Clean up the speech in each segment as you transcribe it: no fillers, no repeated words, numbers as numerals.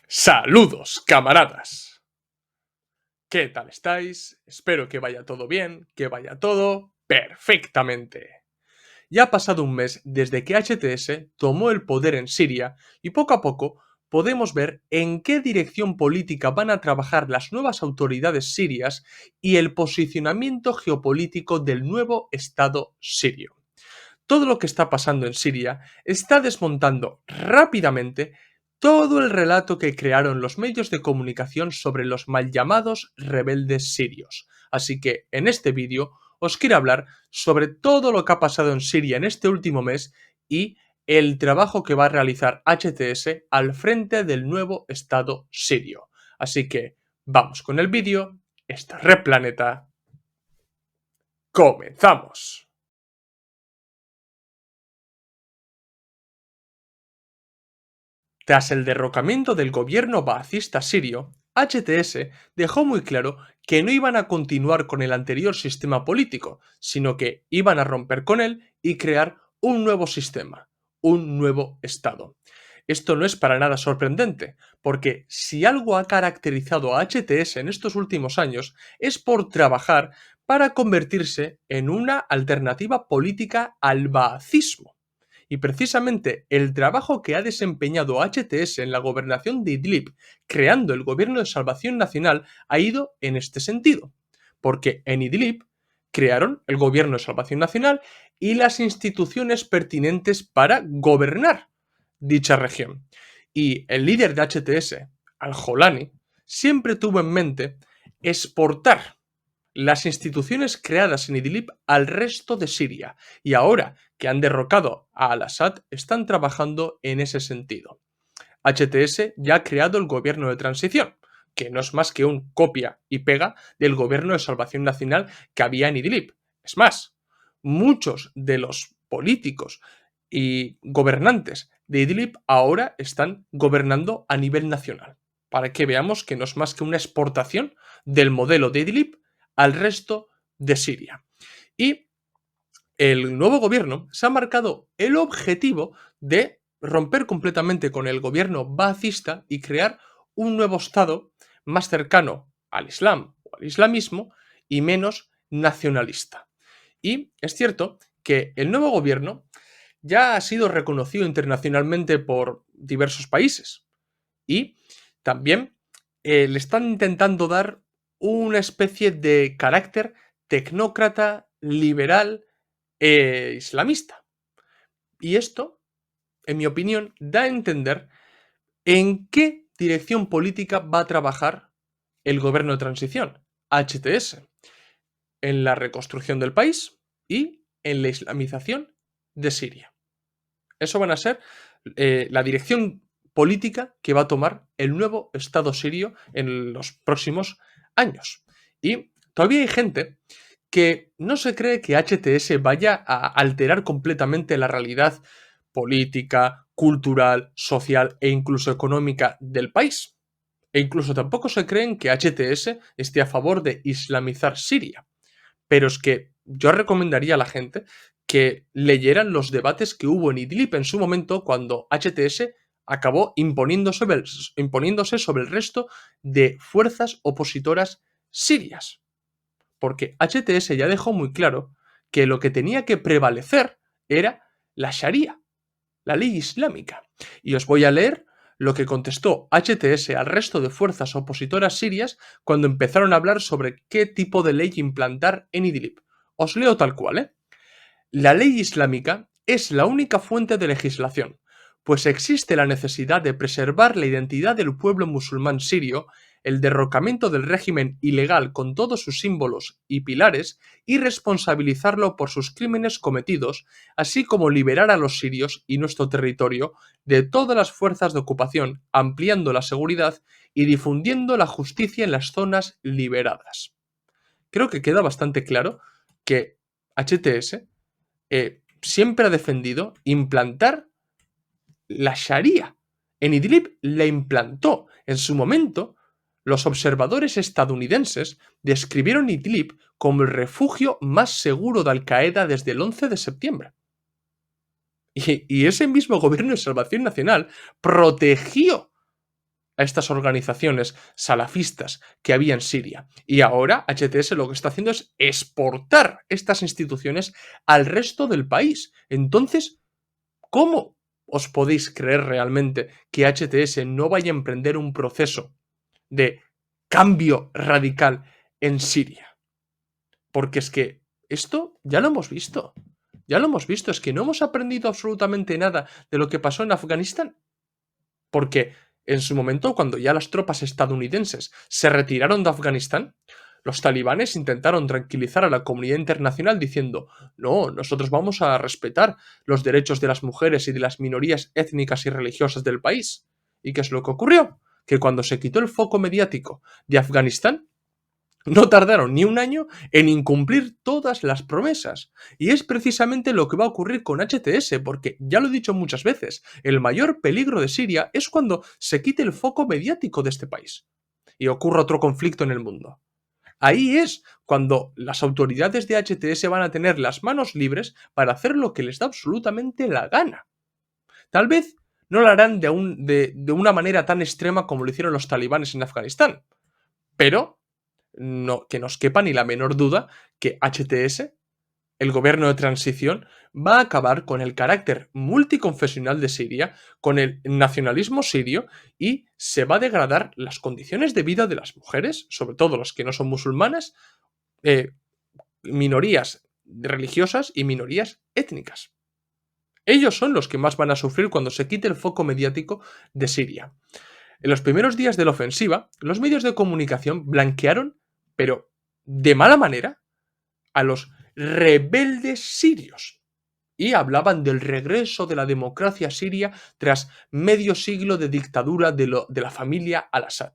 Saludos, camaradas. ¿Qué tal estáis? Espero que vaya todo bien, que vaya todo perfectamente. Ya ha pasado un mes desde que HTS tomó el poder en Siria y poco a poco podemos ver en qué dirección política van a trabajar las nuevas autoridades sirias y el posicionamiento geopolítico del nuevo Estado sirio. Todo lo que está pasando en Siria está desmontando rápidamente todo el relato que crearon los medios de comunicación sobre los mal llamados rebeldes sirios. Así que en este vídeo os quiero hablar sobre todo lo que ha pasado en Siria en este último mes y el trabajo que va a realizar HTS al frente del nuevo Estado sirio. Así que vamos con el vídeo. Esto es Red Planeta. ¡Comenzamos! Tras el derrocamiento del gobierno baacista sirio, HTS dejó muy claro que no iban a continuar con el anterior sistema político, sino que iban a romper con él y crear un nuevo sistema, un nuevo Estado. Esto no es para nada sorprendente, porque si algo ha caracterizado a HTS en estos últimos años es por trabajar para convertirse en una alternativa política al baacismo. Y precisamente el trabajo que ha desempeñado HTS en la gobernación de Idlib, creando el Gobierno de Salvación Nacional, ha ido en este sentido. Porque en Idlib crearon el Gobierno de Salvación Nacional y las instituciones pertinentes para gobernar dicha región. Y el líder de HTS, Al-Jolani, siempre tuvo en mente exportar las instituciones creadas en Idlib al resto de Siria, y ahora que han derrocado a Al-Assad están trabajando en ese sentido. HTS ya ha creado el gobierno de transición, que no es más que un copia y pega del gobierno de salvación nacional que había en Idlib. Es más, muchos de los políticos y gobernantes de Idlib ahora están gobernando a nivel nacional, para que veamos que no es más que una exportación del modelo de Idlib al resto de Siria. Y el nuevo gobierno se ha marcado el objetivo de romper completamente con el gobierno baacista y crear un nuevo Estado más cercano al Islam o al islamismo y menos nacionalista. Y es cierto que el nuevo gobierno ya ha sido reconocido internacionalmente por diversos países y también le están intentando dar una especie de carácter tecnócrata, liberal islamista. Y esto, en mi opinión, da a entender en qué dirección política va a trabajar el gobierno de transición, HTS, en la reconstrucción del país y en la islamización de Siria. Eso van a ser la dirección política que va a tomar el nuevo Estado sirio en los próximos años. Y todavía hay gente que no se cree que HTS vaya a alterar completamente la realidad política, cultural, social e incluso económica del país. E incluso tampoco se creen que HTS esté a favor de islamizar Siria. Pero es que yo recomendaría a la gente que leyeran los debates que hubo en Idlib en su momento cuando HTS acabó imponiéndose sobre el resto de fuerzas opositoras sirias. Porque HTS ya dejó muy claro que lo que tenía que prevalecer era la Sharia, la ley islámica. Y os voy a leer lo que contestó HTS al resto de fuerzas opositoras sirias cuando empezaron a hablar sobre qué tipo de ley implantar en Idlib. Os leo tal cual, ¿eh? La ley islámica es la única fuente de legislación, pues existe la necesidad de preservar la identidad del pueblo musulmán sirio, el derrocamiento del régimen ilegal con todos sus símbolos y pilares y responsabilizarlo por sus crímenes cometidos, así como liberar a los sirios y nuestro territorio de todas las fuerzas de ocupación, ampliando la seguridad y difundiendo la justicia en las zonas liberadas. Creo que queda bastante claro que HTS siempre ha defendido implantar la Sharia. En Idlib la implantó. En su momento, los observadores estadounidenses describieron Idlib como el refugio más seguro de Al-Qaeda desde el 11 de septiembre. Y ese mismo gobierno de salvación nacional protegió a estas organizaciones salafistas que había en Siria. Y ahora HTS lo que está haciendo es exportar estas instituciones al resto del país. Entonces, ¿cómo os podéis creer realmente que HTS no vaya a emprender un proceso de cambio radical en Siria? Porque es que esto ya lo hemos visto. Ya lo hemos visto. Es que no hemos aprendido absolutamente nada de lo que pasó en Afganistán. Porque en su momento, cuando ya las tropas estadounidenses se retiraron de Afganistán, los talibanes intentaron tranquilizar a la comunidad internacional diciendo: no, nosotros vamos a respetar los derechos de las mujeres y de las minorías étnicas y religiosas del país. ¿Y qué es lo que ocurrió? Que cuando se quitó el foco mediático de Afganistán, no tardaron ni un año en incumplir todas las promesas. Y es precisamente lo que va a ocurrir con HTS, porque ya lo he dicho muchas veces, el mayor peligro de Siria es cuando se quite el foco mediático de este país y ocurra otro conflicto en el mundo. Ahí es cuando las autoridades de HTS van a tener las manos libres para hacer lo que les da absolutamente la gana. Tal vez no lo harán de una manera tan extrema como lo hicieron los talibanes en Afganistán, pero no, que nos quepa ni la menor duda que HTS, el gobierno de transición, va a acabar con el carácter multiconfesional de Siria, con el nacionalismo sirio, y se va a degradar las condiciones de vida de las mujeres, sobre todo las que no son musulmanas, eh, minorías religiosas y minorías étnicas. Ellos son los que más van a sufrir cuando se quite el foco mediático de Siria. En los primeros días de la ofensiva, los medios de comunicación blanquearon, pero de mala manera, a los rebeldes sirios y hablaban del regreso de la democracia siria tras medio siglo de dictadura de la familia al-Assad.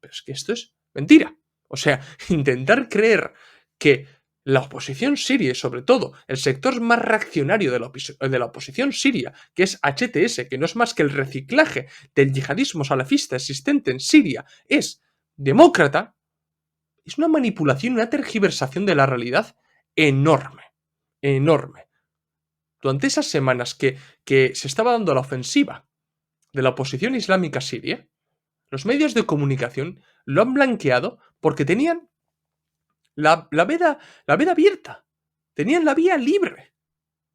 Pero es que esto es mentira. O sea, intentar creer que la oposición siria y sobre todo el sector más reaccionario de la oposición siria, que es HTS, que no es más que el reciclaje del yihadismo salafista existente en Siria, es demócrata, es una manipulación, una tergiversación de la realidad enorme, enorme. Durante esas semanas que se estaba dando la ofensiva de la oposición islámica siria, los medios de comunicación lo han blanqueado porque tenían la veda abierta, tenían la vía libre.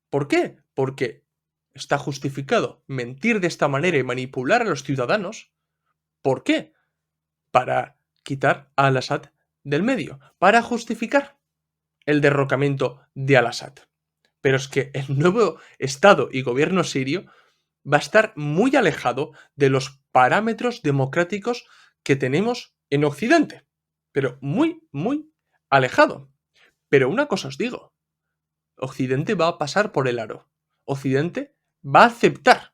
¿Por qué? Porque está justificado mentir de esta manera y manipular a los ciudadanos. ¿Por qué? Para quitar a Al-Assad del medio, para justificar el derrocamiento de Al-Assad. Pero es que el nuevo Estado y gobierno sirio va a estar muy alejado de los parámetros democráticos que tenemos en Occidente. Pero muy, muy alejado. Pero una cosa os digo, Occidente va a pasar por el aro. Occidente va a aceptar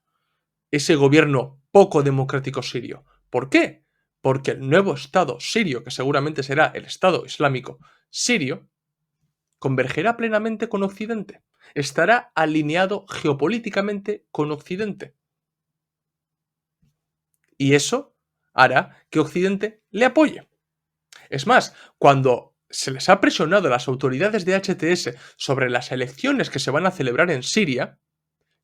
ese gobierno poco democrático sirio. ¿Por qué? Porque el nuevo Estado sirio, que seguramente será el Estado Islámico sirio, convergerá plenamente con Occidente. Estará alineado geopolíticamente con Occidente. Y eso hará que Occidente le apoye. Es más, cuando se les ha presionado a las autoridades de HTS sobre las elecciones que se van a celebrar en Siria,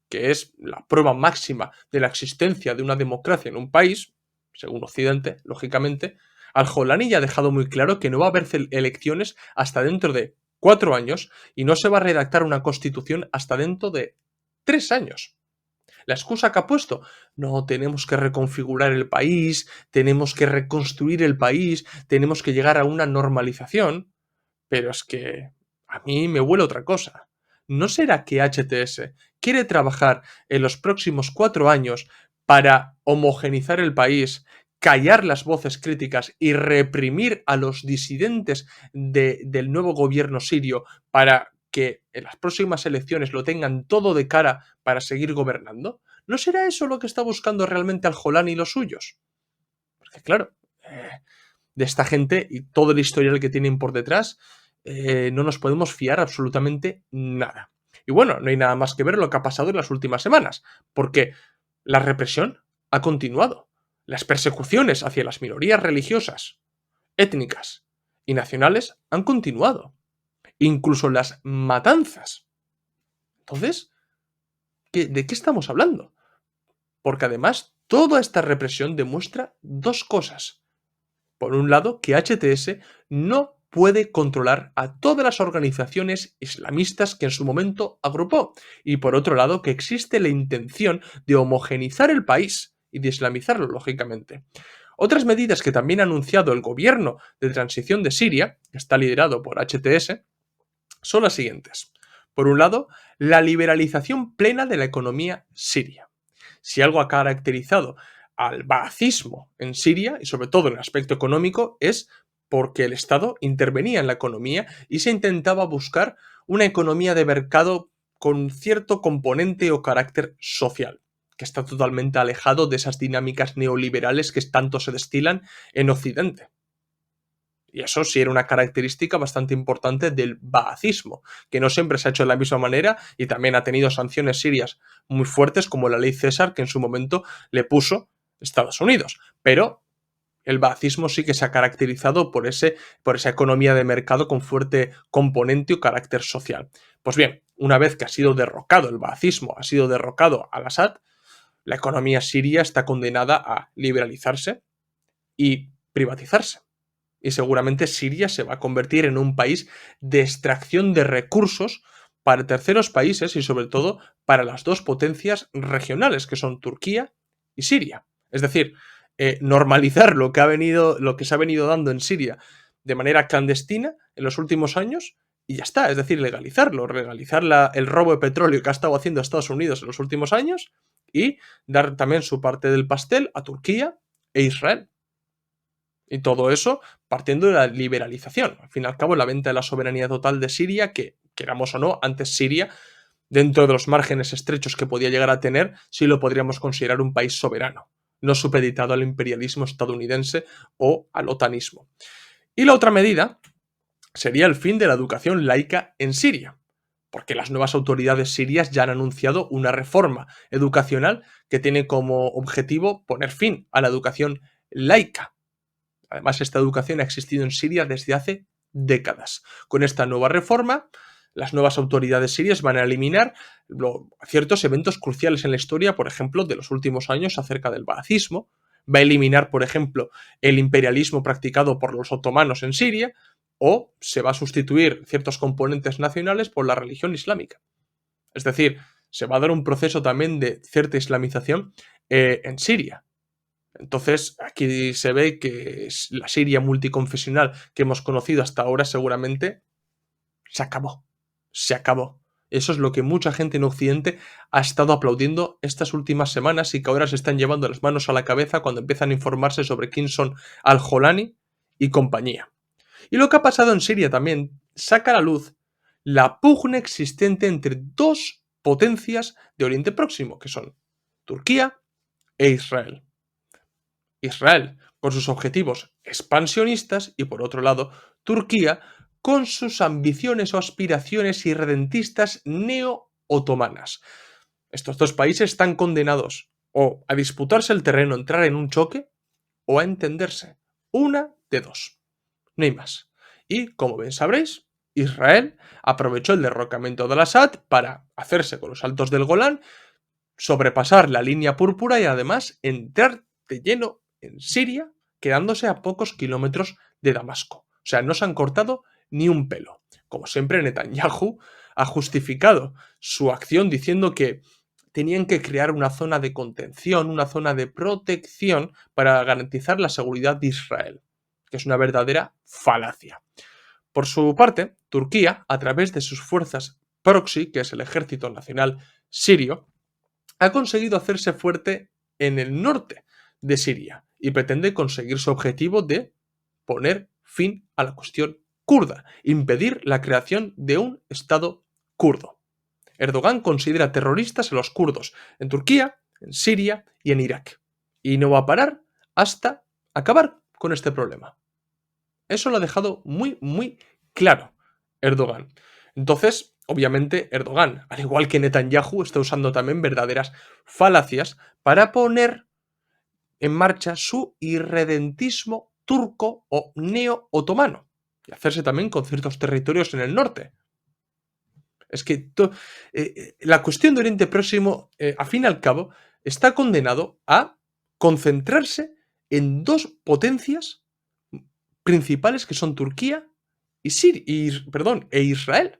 que es la prueba máxima de la existencia de una democracia en un país, según Occidente, lógicamente, Al-Jolani ya ha dejado muy claro que no va a haber elecciones hasta dentro de 4 años y no se va a redactar una constitución hasta dentro de 3 años. La excusa que ha puesto: no, tenemos que reconfigurar el país, tenemos que reconstruir el país, tenemos que llegar a una normalización. Pero es que a mí me huele otra cosa. ¿No será que HTS quiere trabajar en los próximos 4 años para homogenizar el país, callar las voces críticas y reprimir a los disidentes del nuevo gobierno sirio para que en las próximas elecciones lo tengan todo de cara para seguir gobernando? ¿No será eso lo que está buscando realmente Al-Jolani y los suyos? Porque claro, de esta gente y todo el historial que tienen por detrás, no nos podemos fiar absolutamente nada. Y bueno, no hay nada más que ver lo que ha pasado en las últimas semanas, porque la represión ha continuado. Las persecuciones hacia las minorías religiosas, étnicas y nacionales han continuado. Incluso las matanzas. Entonces, ¿de qué estamos hablando? Porque además Toda esta represión demuestra dos cosas. Por un lado, que HTS no puede controlar a todas las organizaciones islamistas que en su momento agrupó. Y por otro lado, que existe la intención de homogenizar el país y de islamizarlo, lógicamente. Otras medidas que también ha anunciado el gobierno de transición de Siria, que está liderado por HTS, son las siguientes. Por un lado, la liberalización plena de la economía siria. Si algo ha caracterizado al baacismo en Siria, y sobre todo en el aspecto económico, es porque el Estado intervenía en la economía y se intentaba buscar una economía de mercado con cierto componente o carácter social, que está totalmente alejado de esas dinámicas neoliberales que tanto se destilan en Occidente. Y eso sí era una característica bastante importante del baacismo, que no siempre se ha hecho de la misma manera y también ha tenido sanciones sirias muy fuertes como la ley César que en su momento le puso Estados Unidos. Pero el baacismo sí que se ha caracterizado por esa economía de mercado con fuerte componente o carácter social. Pues bien, una vez que ha sido derrocado el baacismo, ha sido derrocado al-Assad, la economía siria está condenada a liberalizarse y privatizarse y seguramente Siria se va a convertir en un país de extracción de recursos para terceros países y sobre todo para las dos potencias regionales que son Turquía y Siria. Es decir, normalizar lo que se ha venido dando en Siria de manera clandestina en los últimos años y ya está. Es decir, legalizarlo, legalizar el robo de petróleo que ha estado haciendo Estados Unidos en los últimos años y dar también su parte del pastel a Turquía e Israel. Y todo eso partiendo de la liberalización. Al fin y al cabo, la venta de la soberanía total de Siria, que queramos o no, antes Siria, dentro de los márgenes estrechos que podía llegar a tener, sí lo podríamos considerar un país soberano, no supeditado al imperialismo estadounidense o al otanismo. Y la otra medida sería el fin de la educación laica en Siria, porque las nuevas autoridades sirias ya han anunciado una reforma educacional que tiene como objetivo poner fin a la educación laica. Además, esta educación ha existido en Siria desde hace décadas. Con esta nueva reforma, las nuevas autoridades sirias van a eliminar ciertos eventos cruciales en la historia, por ejemplo, de los últimos años acerca del baacismo. Va a eliminar, por ejemplo, el imperialismo practicado por los otomanos en Siria, o se va a sustituir ciertos componentes nacionales por la religión islámica. Es decir, se va a dar un proceso también de cierta islamización en Siria. Entonces, aquí se ve que la Siria multiconfesional que hemos conocido hasta ahora seguramente se acabó. Se acabó. Eso es lo que mucha gente en Occidente ha estado aplaudiendo estas últimas semanas y que ahora se están llevando las manos a la cabeza cuando empiezan a informarse sobre quién son Al-Jolani y compañía. Y lo que ha pasado en Siria también saca a la luz la pugna existente entre dos potencias de Oriente Próximo, que son Turquía e Israel. Israel con sus objetivos expansionistas y por otro lado Turquía con sus ambiciones o aspiraciones irredentistas neo-otomanas. Estos dos países están condenados o a disputarse el terreno, entrar en un choque o a entenderse. Una de dos. No hay más. Y como bien sabréis, Israel aprovechó el derrocamiento de Al-Assad para hacerse con los altos del Golán, sobrepasar la línea púrpura y además entrar de lleno en Siria, quedándose a pocos kilómetros de Damasco. O sea, no se han cortado ni un pelo. Como siempre, Netanyahu ha justificado su acción diciendo que tenían que crear una zona de contención, una zona de protección para garantizar la seguridad de Israel, que es una verdadera falacia. Por su parte, Turquía, a través de sus fuerzas proxy, que es el Ejército Nacional Sirio, ha conseguido hacerse fuerte en el norte de Siria y pretende conseguir su objetivo de poner fin a la cuestión kurda, impedir la creación de un Estado kurdo. Erdogan considera terroristas a los kurdos en Turquía, en Siria y en Irak. Y no va a parar hasta acabar con este problema. Eso lo ha dejado muy, muy claro Erdogan. Entonces, obviamente, Erdogan, al igual que Netanyahu, está usando también verdaderas falacias para poner en marcha su irredentismo turco o neo-otomano y hacerse también con ciertos territorios en el norte. Es que la cuestión de Oriente Próximo, a fin y al cabo, está condenado a concentrarse en dos potencias principales que son Turquía e Israel.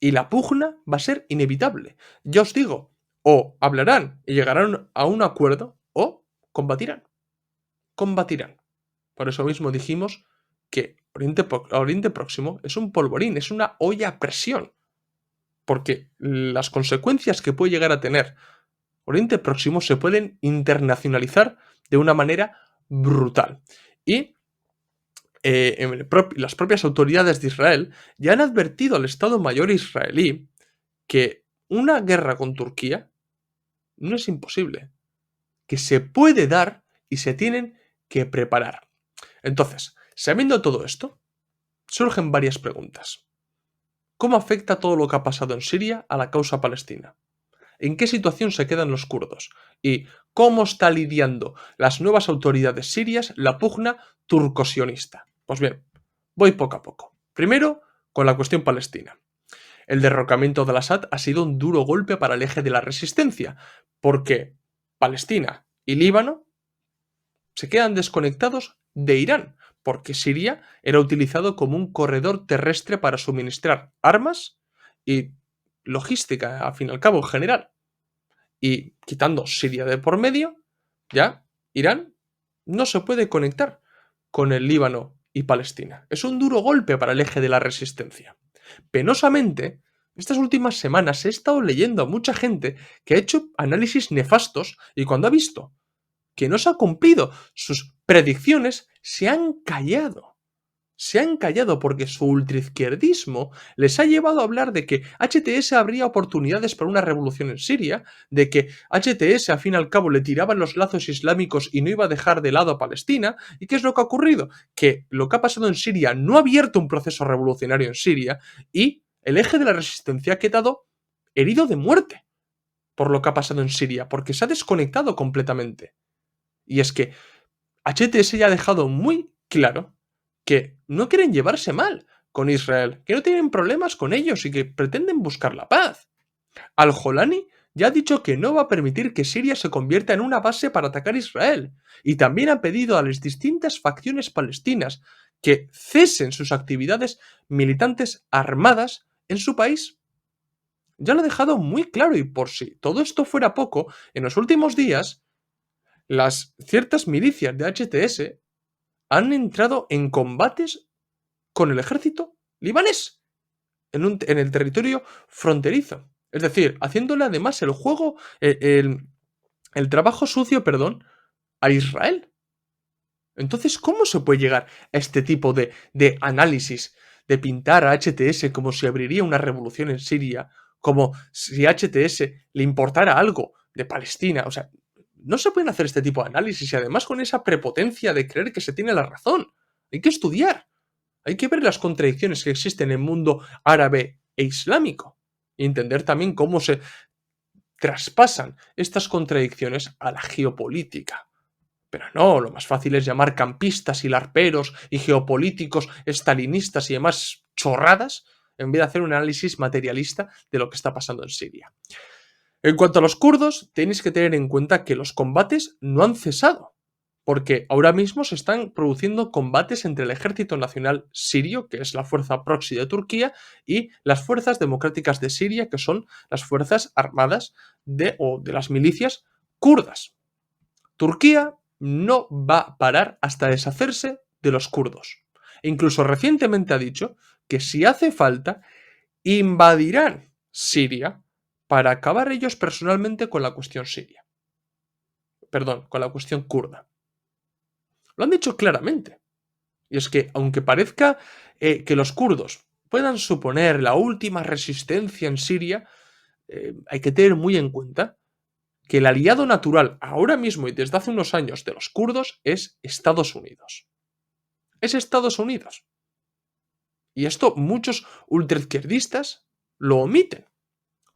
Y la pugna va a ser inevitable. Ya os digo, o hablarán y llegarán a un acuerdo o combatirán. Combatirán. Por eso mismo dijimos que Oriente Próximo es un polvorín, es una olla a presión. Porque las consecuencias que puede llegar a tener Oriente Próximo se pueden internacionalizar de una manera brutal. Y las propias autoridades de Israel ya han advertido al Estado Mayor israelí que una guerra con Turquía no es imposible, que se puede dar y se tienen que preparar. Entonces, sabiendo todo esto, surgen varias preguntas. ¿Cómo afecta todo lo que ha pasado en Siria a la causa palestina? ¿En qué situación se quedan los kurdos? ¿Y cómo está lidiando las nuevas autoridades sirias la pugna turco-sionista? Pues bien, voy poco a poco. Primero, con la cuestión palestina. El derrocamiento de Al-Assad ha sido un duro golpe para el eje de la resistencia, porque Palestina y Líbano se quedan desconectados de Irán, porque Siria era utilizado como un corredor terrestre para suministrar armas y logística, al fin y al cabo, en general. Y quitando Siria de por medio, ya Irán no se puede conectar con el Líbano y Palestina. Es un duro golpe para el eje de la resistencia. Penosamente, estas últimas semanas he estado leyendo a mucha gente que ha hecho análisis nefastos y cuando ha visto que no se ha cumplido sus predicciones, se han callado. Se han callado porque su ultraizquierdismo les ha llevado a hablar de que HTS habría oportunidades para una revolución en Siria, de que HTS al fin y al cabo le tiraban los lazos islámicos y no iba a dejar de lado a Palestina. ¿Y qué es lo que ha ocurrido? Que lo que ha pasado en Siria no ha abierto un proceso revolucionario en Siria y el eje de la resistencia ha quedado herido de muerte por lo que ha pasado en Siria, porque se ha desconectado completamente. Y es que HTS ya ha dejado muy claro que no quieren llevarse mal con Israel, que no tienen problemas con ellos y que pretenden buscar la paz. Al-Jolani ya ha dicho que no va a permitir que Siria se convierta en una base para atacar Israel, y también ha pedido a las distintas facciones palestinas que cesen sus actividades militantes armadas en su país. Ya lo ha dejado muy claro y por si todo esto fuera poco, en los últimos días las ciertas milicias de HTS han entrado en combates con el ejército libanés en el territorio fronterizo. Es decir, haciéndole además el juego, el trabajo sucio, perdón, a Israel. Entonces, ¿cómo se puede llegar a este tipo de análisis, de pintar a HTS como si abriría una revolución en Siria, como si a HTS le importara algo de Palestina? O sea, no se pueden hacer este tipo de análisis y además con esa prepotencia de creer que se tiene la razón. Hay que estudiar. Hay que ver las contradicciones que existen en el mundo árabe e islámico y entender también cómo se traspasan estas contradicciones a la geopolítica. Pero no, lo más fácil es llamar campistas y larperos y geopolíticos estalinistas y demás chorradas en vez de hacer un análisis materialista de lo que está pasando en Siria. En cuanto a los kurdos, tenéis que tener en cuenta que los combates no han cesado, porque ahora mismo se están produciendo combates entre el Ejército Nacional Sirio, que es la fuerza proxy de Turquía, y las Fuerzas Democráticas de Siria, que son las fuerzas armadas de las milicias kurdas. Turquía no va a parar hasta deshacerse de los kurdos. E incluso recientemente ha dicho que si hace falta, invadirán Siria para acabar ellos personalmente con la cuestión siria. Perdón, con la cuestión kurda. Lo han dicho claramente. Y es que, aunque parezca que los kurdos puedan suponer la última resistencia en Siria, hay que tener muy en cuenta que el aliado natural ahora mismo y desde hace unos años de los kurdos es Estados Unidos. Es Estados Unidos. Y esto muchos ultraizquierdistas lo omiten.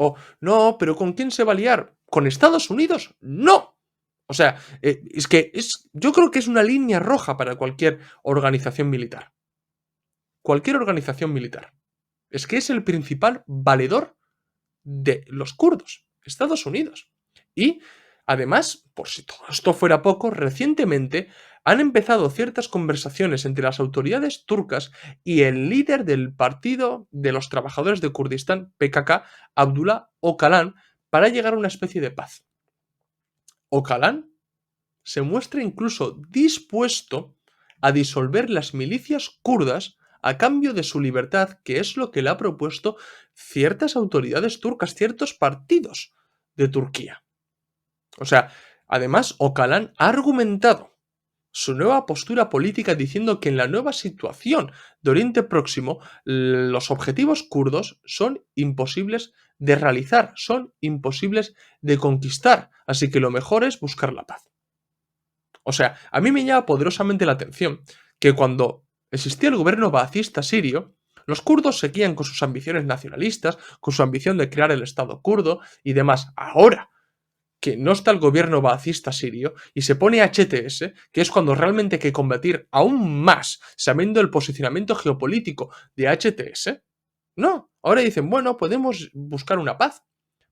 O, no, pero ¿con quién se va a liar? ¿Con Estados Unidos? ¡No! O sea, yo creo que es una línea roja para cualquier organización militar. Cualquier organización militar. Es que es el principal valedor de los kurdos, Estados Unidos. Y Además, por si todo esto fuera poco, recientemente han empezado ciertas conversaciones entre las autoridades turcas y el líder del Partido de los Trabajadores de Kurdistán, PKK, Abdullah Öcalan, para llegar a una especie de paz. Öcalan se muestra incluso dispuesto a disolver las milicias kurdas a cambio de su libertad, que es lo que le ha propuesto ciertas autoridades turcas, ciertos partidos de Turquía. O sea, además, Öcalan ha argumentado su nueva postura política diciendo que en la nueva situación de Oriente Próximo los objetivos kurdos son imposibles de realizar, son imposibles de conquistar, así que lo mejor es buscar la paz. O sea, a mí me llama poderosamente la atención que cuando existía el gobierno baacista sirio, los kurdos seguían con sus ambiciones nacionalistas, con su ambición de crear el Estado kurdo y demás. Ahora que no está el gobierno baacista sirio y se pone HTS, que es cuando realmente hay que combatir aún más, sabiendo el posicionamiento geopolítico de HTS, no, ahora dicen, bueno, podemos buscar una paz.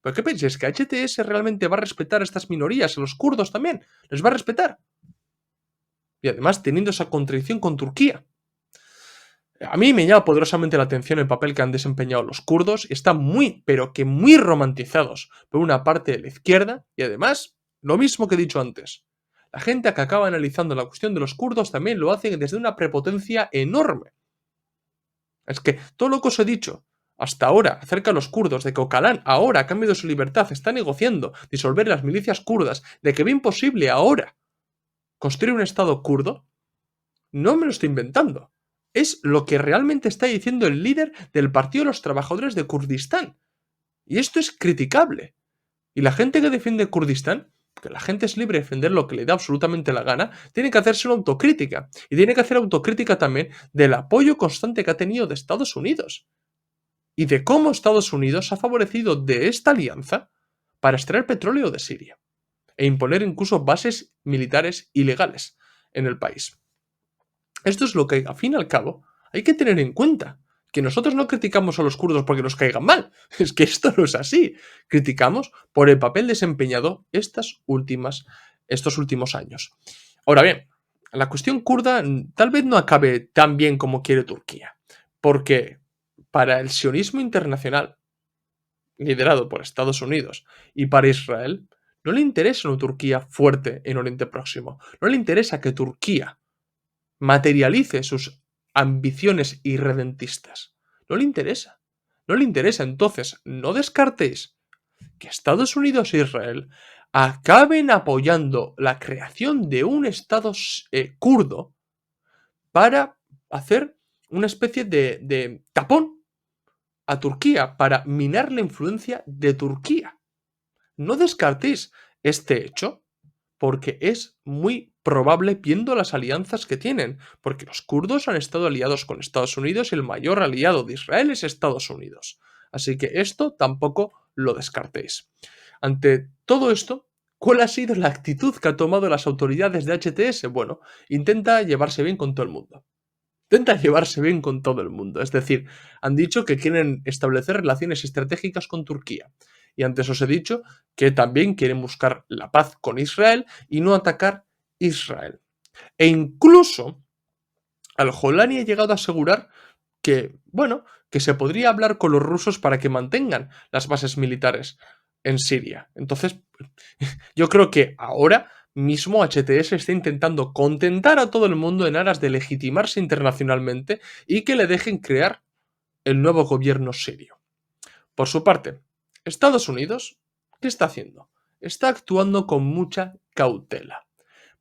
¿Pero qué pensáis? ¿Que HTS realmente va a respetar a estas minorías, a los kurdos también? ¿Les va a respetar? Y además teniendo esa contradicción con Turquía. A mí me llama poderosamente la atención el papel que han desempeñado los kurdos y están muy, pero que muy romantizados por una parte de la izquierda y además, lo mismo que he dicho antes, la gente que acaba analizando la cuestión de los kurdos también lo hace desde una prepotencia enorme. Es que todo lo que os he dicho hasta ahora acerca de los kurdos, de que Öcalan ahora a cambio de su libertad está negociando disolver las milicias kurdas, de que ve imposible ahora construir un estado kurdo, no me lo estoy inventando. Es lo que realmente está diciendo el líder del Partido de los Trabajadores de Kurdistán. Y esto es criticable. Y la gente que defiende Kurdistán, que la gente es libre de defender lo que le da absolutamente la gana, tiene que hacerse una autocrítica. Y tiene que hacer autocrítica también del apoyo constante que ha tenido de Estados Unidos. Y de cómo Estados Unidos ha favorecido de esta alianza para extraer petróleo de Siria. E imponer incluso bases militares ilegales en el país. Esto es lo que, al fin y al cabo, hay que tener en cuenta. Que nosotros no criticamos a los kurdos porque nos caigan mal. Es que esto no es así. Criticamos por el papel desempeñado estos últimos años. Ahora bien, la cuestión kurda tal vez no acabe tan bien como quiere Turquía. Porque para el sionismo internacional, liderado por Estados Unidos, y para Israel, no le interesa una Turquía fuerte en Oriente Próximo. No le interesa que Turquía materialice sus ambiciones irredentistas. No le interesa. No le interesa. Entonces, no descartéis que Estados Unidos e Israel acaben apoyando la creación de un Estado kurdo para hacer una especie de tapón a Turquía, para minar la influencia de Turquía. No descartéis este hecho porque es muy probable viendo las alianzas que tienen, porque los kurdos han estado aliados con Estados Unidos y el mayor aliado de Israel es Estados Unidos. Así que esto tampoco lo descartéis. Ante todo esto, ¿cuál ha sido la actitud que han tomado las autoridades de HTS? Bueno, intenta llevarse bien con todo el mundo. Intenta llevarse bien con todo el mundo. Es decir, han dicho que quieren establecer relaciones estratégicas con Turquía. Y antes os he dicho que también quieren buscar la paz con Israel y no atacar Israel. E incluso Al-Jolani ha llegado a asegurar que, bueno, que se podría hablar con los rusos para que mantengan las bases militares en Siria. Entonces, yo creo que ahora mismo HTS está intentando contentar a todo el mundo en aras de legitimarse internacionalmente y que le dejen crear el nuevo gobierno sirio. Por su parte, Estados Unidos, ¿qué está haciendo? Está actuando con mucha cautela,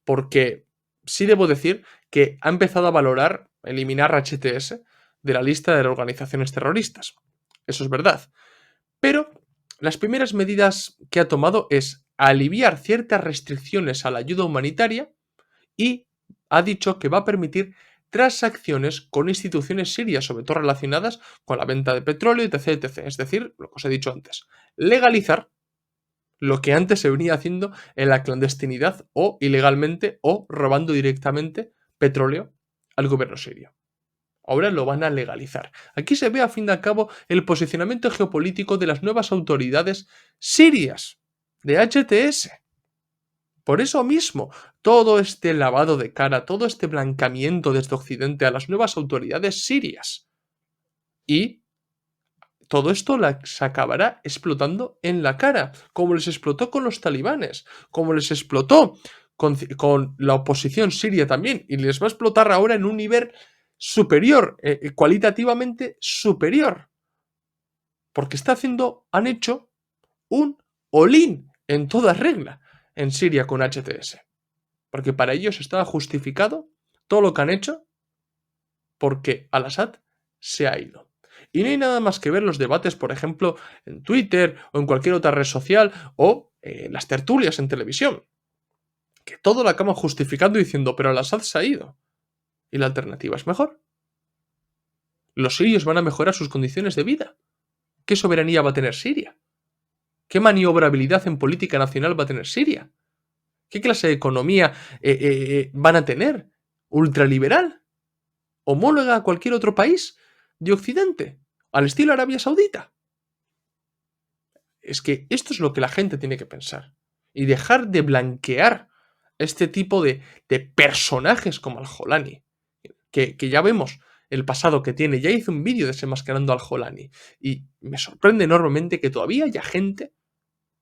porque sí debo decir que ha empezado a valorar eliminar HTS de la lista de las organizaciones terroristas. Eso es verdad. Pero las primeras medidas que ha tomado es aliviar ciertas restricciones a la ayuda humanitaria y ha dicho que va a permitir transacciones con instituciones sirias, sobre todo relacionadas con la venta de petróleo, etc, etc. Es decir, lo que os he dicho antes, legalizar lo que antes se venía haciendo en la clandestinidad o ilegalmente o robando directamente petróleo al gobierno sirio. Ahora lo van a legalizar. Aquí se ve a fin de cabo el posicionamiento geopolítico de las nuevas autoridades sirias de HTS. Por eso mismo, todo este lavado de cara, todo este blanqueamiento desde Occidente a las nuevas autoridades sirias. Y todo esto se acabará explotando en la cara, como les explotó con los talibanes, como les explotó con la oposición siria también, y les va a explotar ahora en un nivel superior, cualitativamente superior, porque han hecho un all-in en toda regla en Siria con HTS, porque para ellos estaba justificado todo lo que han hecho porque Al-Assad se ha ido. Y no hay nada más que ver los debates, por ejemplo, en Twitter o en cualquier otra red social o las tertulias en televisión, que todo lo acaban justificando diciendo, pero Al-Assad se ha ido. Y la alternativa es mejor. Los sirios van a mejorar sus condiciones de vida. ¿Qué soberanía va a tener Siria? ¿Qué maniobrabilidad en política nacional va a tener Siria? ¿Qué clase de economía van a tener? ¿Ultraliberal? ¿Homóloga a cualquier otro país de Occidente? ¿Al estilo Arabia Saudita? Es que esto es lo que la gente tiene que pensar. Y dejar de blanquear este tipo de personajes como Al-Jolani. Que ya vemos el pasado que tiene. Ya hice un vídeo desenmascarando al Jolani. Y me sorprende enormemente que todavía haya gente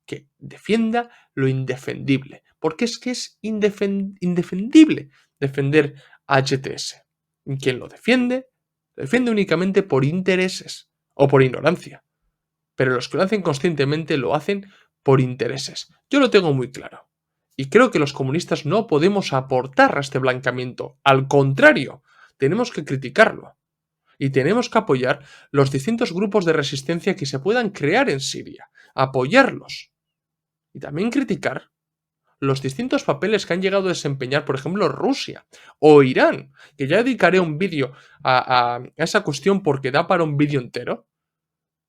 que defienda lo indefendible. Porque es que es indefendible defender a HTS. Y quien lo defiende únicamente por intereses o por ignorancia. Pero los que lo hacen conscientemente lo hacen por intereses. Yo lo tengo muy claro. Y creo que los comunistas no podemos aportar a este blanqueamiento. Al contrario, tenemos que criticarlo. Y tenemos que apoyar los distintos grupos de resistencia que se puedan crear en Siria. Apoyarlos. Y también criticar los distintos papeles que han llegado a desempeñar, por ejemplo, Rusia o Irán, que ya dedicaré un vídeo a esa cuestión porque da para un vídeo entero.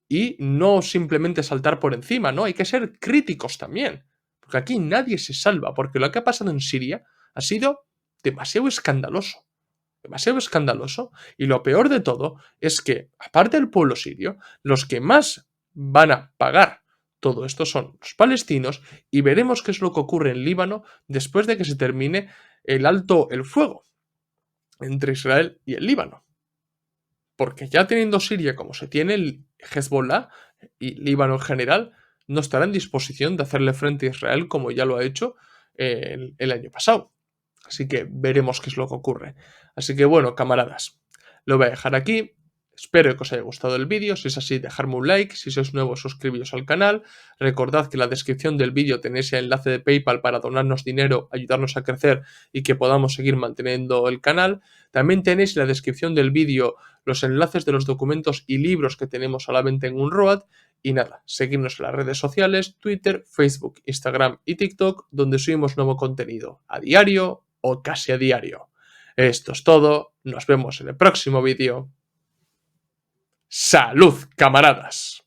Y no simplemente saltar por encima, ¿no? Hay que ser críticos también. Porque aquí nadie se salva, porque lo que ha pasado en Siria ha sido demasiado escandaloso. Demasiado escandaloso. Y lo peor de todo es que, aparte del pueblo sirio, los que más van a pagar todo esto son los palestinos y veremos qué es lo que ocurre en Líbano después de que se termine el fuego entre Israel y el Líbano. Porque ya teniendo Siria como se tiene, el Hezbollah y Líbano en general no estará en disposición de hacerle frente a Israel como ya lo ha hecho el año pasado. Así que veremos qué es lo que ocurre. Así que bueno, camaradas, lo voy a dejar aquí. Espero que os haya gustado el vídeo. Si es así, dejadme un like. Si sois nuevos, suscribiros al canal. Recordad que en la descripción del vídeo tenéis el enlace de PayPal para donarnos dinero, ayudarnos a crecer y que podamos seguir manteniendo el canal. También tenéis en la descripción del vídeo los enlaces de los documentos y libros que tenemos a la venta en Unroad. Y nada, seguidnos en las redes sociales, Twitter, Facebook, Instagram y TikTok, donde subimos nuevo contenido a diario o casi a diario. Esto es todo. Nos vemos en el próximo vídeo. ¡Salud, camaradas!